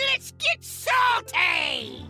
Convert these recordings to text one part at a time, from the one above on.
Let's get salty!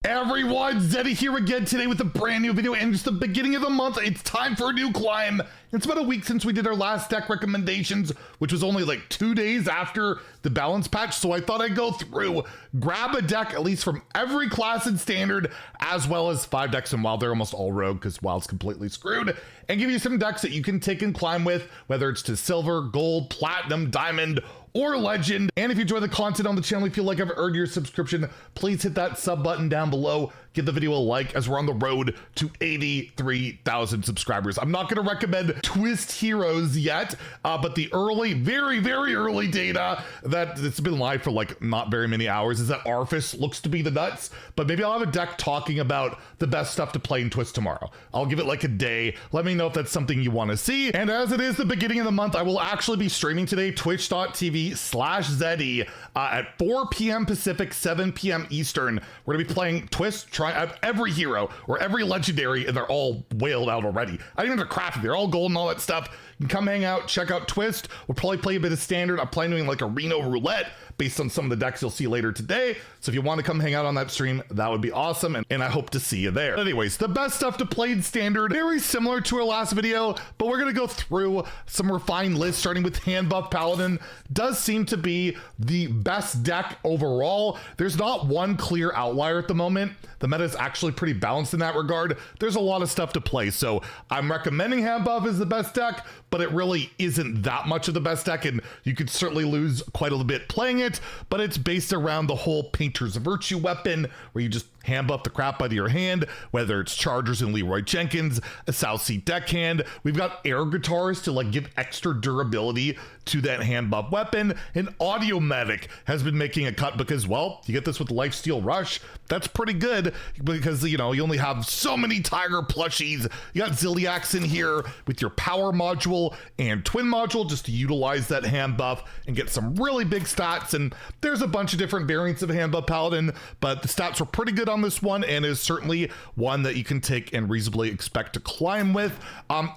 Everyone, Zeddy here again today with a brand new video, and it's the beginning of the month. It's time for a new climb. It's about a week since we did our last deck recommendations, which was only like 2 days after the balance patch, so I thought I'd go through, grab a deck at least from every class in Standard, as well as 5 decks in Wild. They're almost all Rogue because Wild's completely screwed, and give you some decks that you can take and climb with, whether it's to Silver, Gold, Platinum, Diamond, or Legend. And if you enjoy the content on the channel, you feel like I've earned your subscription, please hit that sub button down below. Give the video a like as we're on the road to 83,000 subscribers. I'm not going to recommend Twist Heroes yet, but the early, very, very early data that it's been live for like not very many hours is that Arthas looks to be the nuts, but maybe I'll have a deck talking about the best stuff to play in Twist tomorrow. I'll give it like a day. Let me know if that's something you want to see. And as it is the beginning of the month, I will actually be streaming today, twitch.tv/Zeddy at 4 p.m. Pacific, 7 p.m. Eastern. We're going to be playing Twist, try every hero or every legendary, and they're all whaled out already. I didn't even have to craft it. They're all gold and all that stuff. You can come hang out, check out Twist. We'll probably play a bit of Standard. I'm planning doing like a Reno roulette based on some of the decks you'll see later today. So if you want to come hang out on that stream, that would be awesome, and I hope to see you there. Anyways, the best stuff to play in Standard, very similar to our last video, but we're going to go through some refined lists, starting with Handbuff Paladin. Does seem to be the best deck overall. There's not one clear outlier at the moment. The meta is actually pretty balanced in that regard. There's a lot of stuff to play, so I'm recommending Handbuff as the best deck, but it really isn't that much of the best deck, and you could certainly lose quite a little bit playing it, but it's based around the whole Painter's Virtue weapon, where you just handbuff the crap out of your hand, whether it's Chargers and Leroy Jenkins, a South Sea deckhand. We've got air guitars to like give extra durability to that handbuff weapon, and Audio Medic has been making a cut because, well, you get this with Lifesteal Rush. That's pretty good because, you know, you only have so many Tiger plushies. You got Ziliax in here with your power module and twin module just to utilize that hand buff and get some really big stats. And there's a bunch of different variants of Handbuff Paladin, but the stats were pretty good on this one, and is certainly one that you can take and reasonably expect to climb with.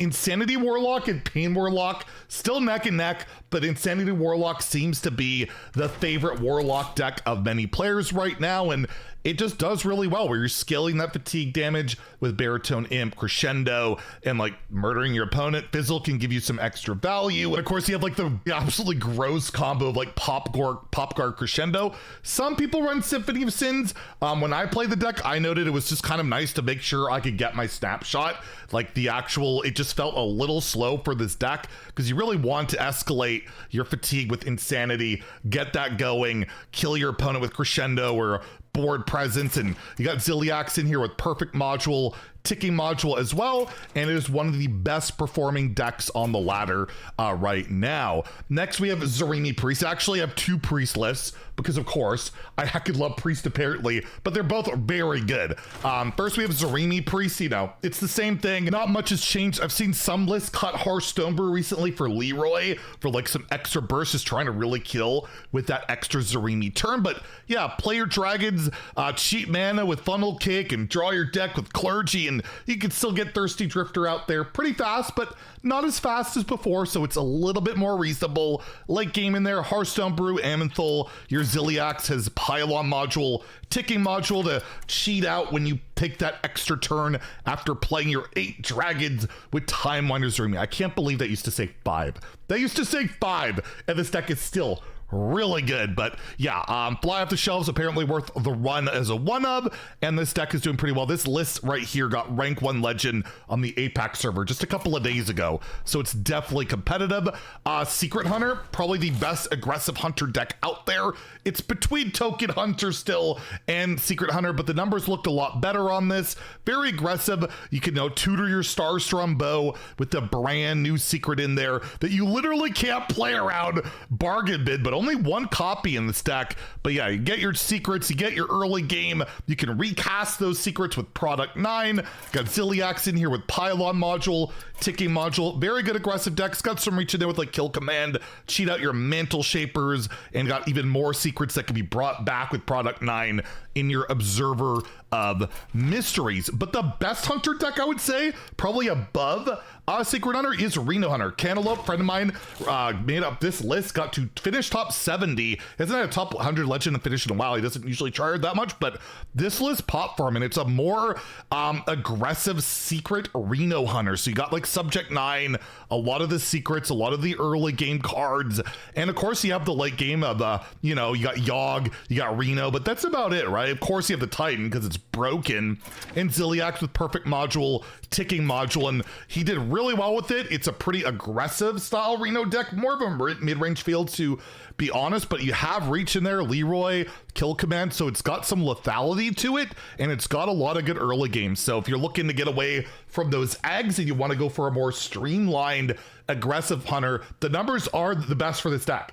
Insanity Warlock and Pain Warlock still neck and neck, but Insanity Warlock seems to be the favorite Warlock deck of many players right now, and it just does really well where you're scaling that fatigue damage with Baritone Imp, Crescendo, and like murdering your opponent. Fizzle can give you some extra value. And of course you have like the absolutely gross combo of like Pop Guard Crescendo. Some people run Symphony of Sins. When I play the deck, I noted it was just kind of nice to make sure I could get my snapshot. Like the actual, it just felt a little slow for this deck because you really want to escalate your fatigue with Insanity, get that going, kill your opponent with Crescendo or board presence, and you got Ziliax in here with perfect module, ticking module as well, and it is one of the best performing decks on the ladder right now. Next we have Zarimi Priest. Actually I have 2 Priest lists because of course I could love Priest apparently, but they're both very good. First we have Zarimi Priest. You know, it's the same thing, not much has changed. I've seen some lists cut Hearthstone recently for Leroy for like some extra bursts, just trying to really kill with that extra Zarimi turn. But yeah, play your dragons, cheat mana with Funnel Cake, and draw your deck with Clergy, and you can still get Thirsty Drifter out there pretty fast, but not as fast as before, so it's a little bit more reasonable. Late game in there, Hearthstone Brew, Amenthal, your Ziliax has Pylon module, ticking module to cheat out when you take that extra turn after playing your 8 dragons with Time Winder Zarimi. I can't believe that used to say 5. That used to say 5, and this deck is still really good. But yeah, fly off the shelves, apparently worth the run as a 1-of, and this deck is doing pretty well. This list right here got rank 1 legend on the Apex server just a couple of days ago, so it's definitely competitive. Secret Hunter, probably the best aggressive hunter deck out there. It's between Token Hunter still and Secret Hunter, but the numbers looked a lot better on this. Very aggressive. You can now tutor your Starstrom bow with the brand new secret in there that you literally can't play around bargain bid, but only 1 copy in this deck. But yeah, you get your secrets, you get your early game, you can recast those secrets with Product 9. Got Ziliax in here with Pylon module, ticking module. Very good aggressive decks. Got some reach in there with like Kill Command, cheat out your Mantle Shapers, and got even more secrets that can be brought back with Product 9 in your Observer of Mysteries. But the best hunter deck, I would say, probably above Secret Hunter, is Reno Hunter. Cantaloupe, friend of mine, made up this list, got to finish top top 70. Isn't that a top 100 legend and finish in a while? He doesn't usually try hard that much, but this list pop for him, and it's a more aggressive secret Reno hunter. So you got like Subject 9, a lot of the secrets, a lot of the early game cards, and of course you have the late game of you know, you got Yogg, you got Reno, but that's about it, right? Of course you have the Titan because it's broken, and Ziliax with perfect module, ticking module, and he did really well with it. It's a pretty aggressive style Reno deck, more of a mid-range field to be honest, but you have reach in there, Leroy, kill command, so it's got some lethality to it, and it's got a lot of good early games. So if you're looking to get away from those eggs and you want to go for a more streamlined aggressive hunter, the numbers are the best for this deck.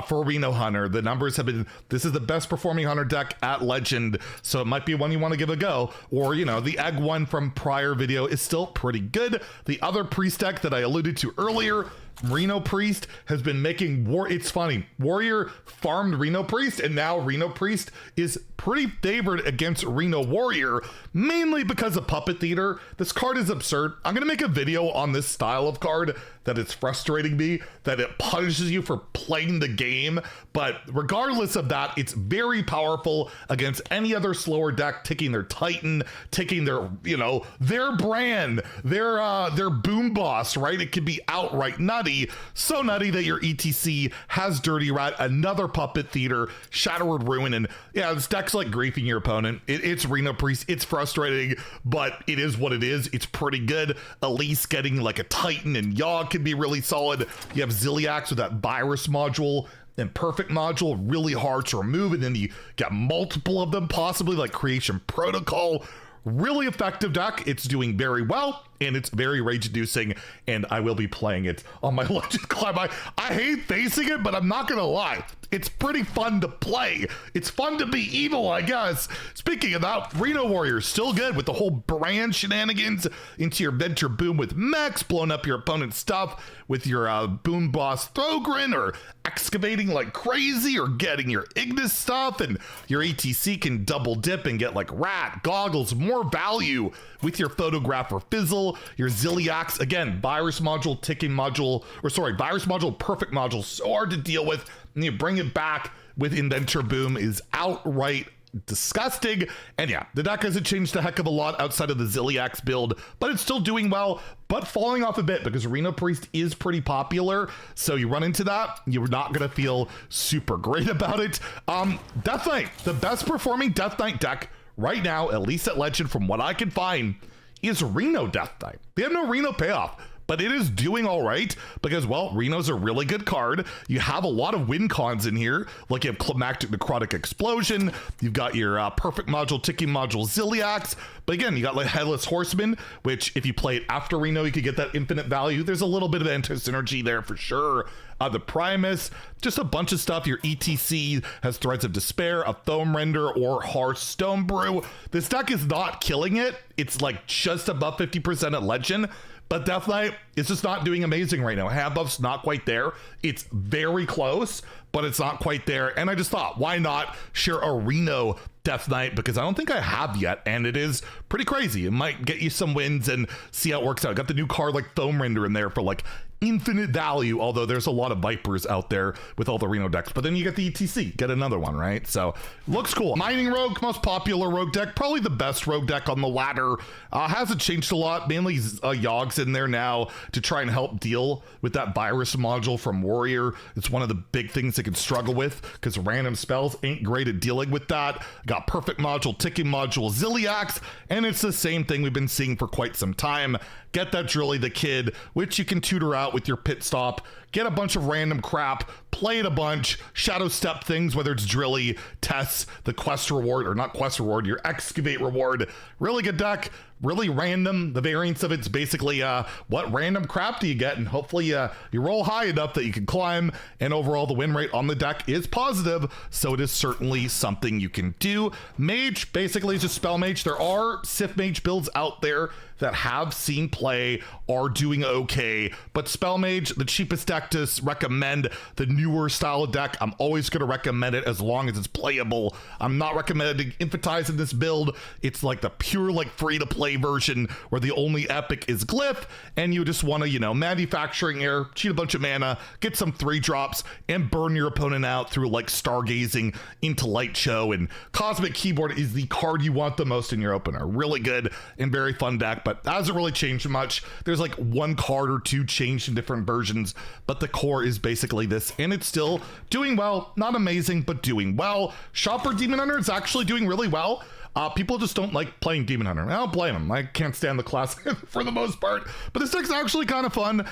For Reno Hunter, the numbers have been, this is the best performing hunter deck at Legend, so it might be one you want to give a go. Or, you know, the egg one from prior video is still pretty good. The other priest deck that I alluded to earlier, Reno Priest, has been making it's funny, Warrior farmed Reno Priest, and now Reno Priest is pretty favored against Reno Warrior, mainly because of Puppet Theater. This card is absurd. I'm gonna make a video on this style of card, that it's frustrating me that it punishes you for playing the game, but regardless of that, it's very powerful against any other slower deck, ticking their Titan, ticking their, you know, their brand, their boom boss, right? It could be outright nutty, so nutty that your ETC has Dirty Rat, another Puppet Theater, Shadowward Ruin, and yeah, this deck's like griefing your opponent. It's Reno Priest, it's frustrating, but it is what it is. It's pretty good. Elise getting like a Titan and Yogg can be really solid. You have Ziliax with that virus module and perfect module, really hard to remove, and then you got multiple of them, possibly like Creation Protocol. Really effective deck. It's doing very well, and it's very rage inducing, and I will be playing it on my Legend Climb. I hate facing it, but I'm not gonna lie, it's pretty fun to play. It's fun to be evil, I guess. Speaking of that, Reno Warrior still good with the whole brand shenanigans into your Venture Boom with mechs, blowing up your opponent's stuff with your Boom Boss Thogrin, or excavating like crazy, or getting your Ignis stuff, and your ETC can double dip and get like Rat, Goggles, more value with your Photographer Fizzle, your Ziliax, again, virus module, ticking module, or sorry, virus module, perfect module, so hard to deal with, and you bring it back with Inventor Boom is outright disgusting. And yeah, the deck hasn't changed a heck of a lot outside of the Ziliax build, but it's still doing well, but falling off a bit because Reno Priest is pretty popular. So you run into that, you're not gonna feel super great about it. Death Knight, the best performing Death Knight deck right now, at least at Legend from what I can find, is Reno Death Knight. They have no Reno payoff, but it is doing all right because, well, Reno's a really good card. You have a lot of win cons in here, like you have Climactic Necrotic Explosion, you've got your perfect module, ticking module, Ziliax, but again, you got like Headless Horseman, which if you play it after Reno, you could get that infinite value. There's a little bit of anti-synergy there for sure. The Primus, just a bunch of stuff. Your ETC has Threads of Despair, a Foam Render, or Hearthstone Brew. This deck is not killing it. It's like just above 50% at Legend, but Death Knight is just not doing amazing right now. Handbuff's not quite there. It's very close, but it's not quite there. And I just thought, why not share a Reno Death Knight, because I don't think I have yet, and it is pretty crazy. It might get you some wins and see how it works out. Got the new card like Foam Render in there for like infinite value, although there's a lot of Vipers out there with all the Reno decks, but then you get the ETC, get another one, right? So looks cool. Mining Rogue, most popular rogue deck, probably the best rogue deck on the ladder. Hasn't changed a lot, mainly Yogg's in there now to try and help deal with that virus module from Warrior. It's one of the big things they can struggle with because random spells ain't great at dealing with that. Got perfect module, ticking module, Ziliax, and it's the same thing we've been seeing for quite some time. Get that Drilly the Kid, which you can tutor out with your pit stop, get a bunch of random crap, play it a bunch, shadow step things, whether it's Drilly, Tess, the quest reward, or not quest reward, your excavate reward. Really good deck, really random. The variance of it's basically what random crap do you get, and hopefully you roll high enough that you can climb, and overall the win rate on the deck is positive, so it is certainly something you can do. Mage basically is just spell mage. There are Sith Mage builds out there that have seen play, are doing okay, but spell mage, the cheapest deck expect to recommend the newer style of deck. I'm always going to recommend it as long as it's playable. I'm not recommending Infatize in this build. It's like the pure like free to play version where the only epic is Glyph, and you just want to, you know, manufacturing error, cheat a bunch of mana, get some 3-drops, and burn your opponent out through like stargazing into Light Show. And Cosmic Keyboard is the card you want the most in your opener. Really good and very fun deck, but that hasn't really changed much. There's like one card or two changed in different versions, but the core is basically this, and it's still doing well. Not amazing, but doing well. Shopper Demon Hunter is actually doing really well. People just don't like playing Demon Hunter. I don't blame them. I can't stand the class for the most part, but this deck's actually kind of fun.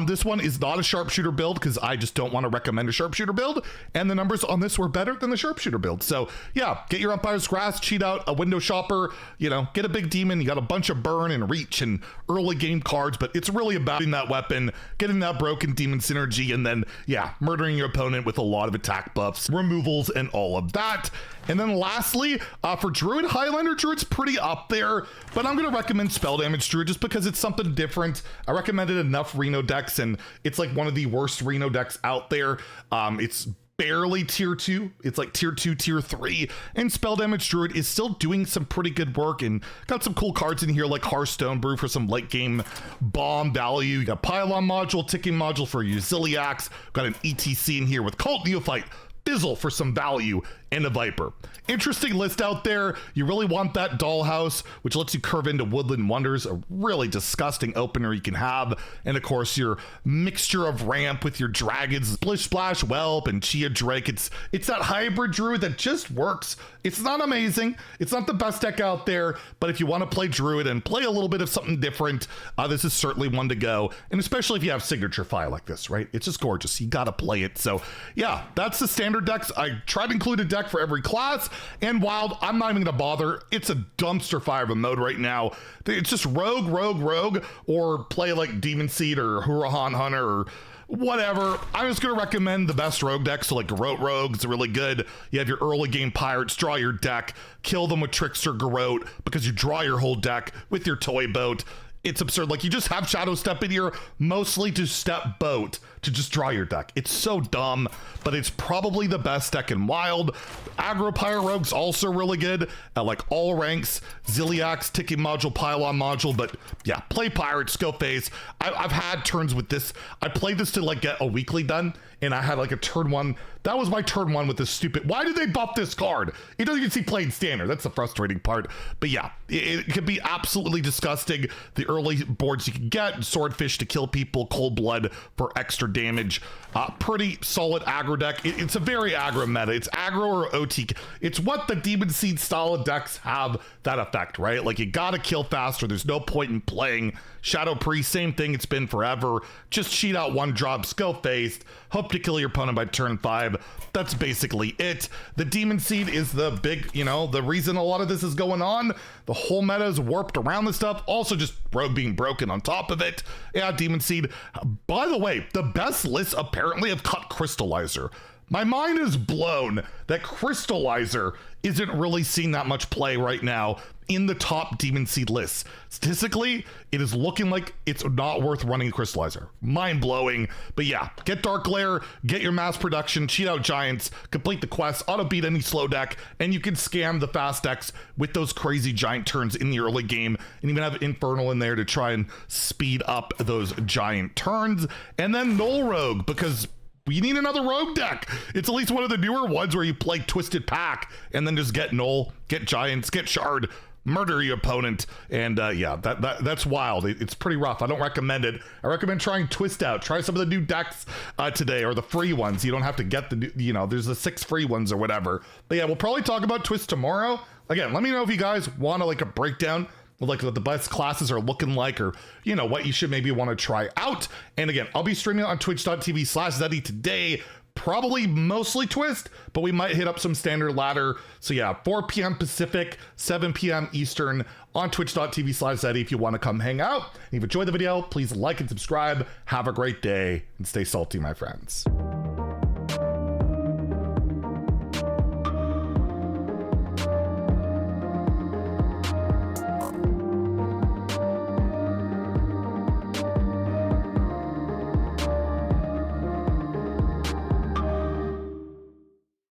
This one is not a sharpshooter build because I just don't want to recommend a sharpshooter build, and the numbers on this were better than the sharpshooter build. So yeah, get your Umpire's Grasp, cheat out a Window Shopper, you know, get a big demon. You got a bunch of burn and reach and early game cards, but it's really about getting that weapon, getting that broken demon synergy, and then yeah, murdering your opponent with a lot of attack buffs, removals, and all of that. And then lastly, for Druid, Highlander Druid's pretty up there, but I'm going to recommend Spell Damage Druid just because it's something different. I recommended enough Reno decks, and it's like one of the worst Reno decks out there. It's barely tier 2. It's like tier 2, tier 3, and Spell Damage Druid is still doing some pretty good work and got some cool cards in here like Hearthstone Brew for some late game bomb value. You got Pylon module, ticking module for your Ziliax. Got an ETC in here with Cult Neophyte, Fizzle for some value, and a Viper. Interesting list out there. You really want that Dollhouse, which lets you curve into Woodland Wonders, a really disgusting opener you can have. And of course, your mixture of ramp with your dragons, Splish Splash, Whelp, and Chia Drake. It's that hybrid druid that just works. It's not amazing. It's not the best deck out there, but if you want to play druid and play a little bit of something different, this is certainly one to go. And especially if you have signature file like this, right? It's just gorgeous. You got to play it. So yeah, that's the standard decks. I tried to include a deck for every class, and Wild, I'm not even gonna bother. It's a dumpster fire of a mode right now. It's just rogue, or play like Demon Seed or Hurahan Hunter or whatever. I'm just gonna recommend the best rogue decks. So like Garrote Rogue's really good. You have your early game pirates, draw your deck, kill them with Trickster Garrote because you draw your whole deck with your Toy Boat. It's absurd. Like, you just have Shadow Step in here mostly to step boat to just draw your deck. It's so dumb, but it's probably the best deck in Wild. Aggro Pyre Rogue's also really good at like all ranks. Ziliax, Ticking Module, Pylon Module, but yeah, play Pirates, go face. I've had turns with this. I played this to like get a weekly done, and I had like a turn 1. That was my turn 1 with this stupid. Why did they buff this card? It doesn't even see played standard. That's the frustrating part. But yeah, it could be absolutely disgusting. The early boards you can get, Swordfish to kill people, Cold Blood for extra damage. Pretty solid aggro deck. It's a very aggro meta. It's aggro or OT. It's what the Demon Seed style of decks have that effect, right? Like, you gotta kill faster. There's no point in playing. Shadow Priest, same thing. It's been forever. Just cheat out 1-drops, go faced, hope to kill your opponent by turn 5. That's basically it. The Demon Seed is the big, you know, the reason a lot of this is going on. The whole meta is warped around this stuff. Also, just Rogue being broken on top of it. Yeah, Demon Seed. By the way, the best lists apparently have cut Crystallizer. My mind is blown that Crystallizer isn't really seeing that much play right now in the top Demon Seed lists. Statistically, it is looking like it's not worth running Crystallizer. Mind blowing. But yeah, get Dark Glare, get your mass production, cheat out giants, complete the quest, auto beat any slow deck, and you can scam the fast decks with those crazy giant turns in the early game, and even have Infernal in there to try and speed up those giant turns. And then Null Rogue, because you need another rogue deck. It's at least one of the newer ones where you play Twisted Pack and then just get Null, get Giants, get Shard, murder your opponent, and yeah, that's wild. It's pretty rough. I don't recommend it. I recommend trying Twist Out. Try some of the new decks today, or the free ones. You don't have to get the new, you know, there's the 6 free ones or whatever. But yeah, we'll probably talk about Twist tomorrow. Again, let me know if you guys want to like a breakdown of like what the best classes are looking like, or you know what you should maybe want to try out. And again, I'll be streaming on twitch.tv/Zeddy today. Probably mostly Twist, but we might hit up some standard ladder. So yeah, 4 p.m. Pacific, 7 p.m. Eastern on twitch.tv/Zeddy if you want to come hang out. And if you enjoyed the video, please like and subscribe. Have a great day and stay salty, my friends.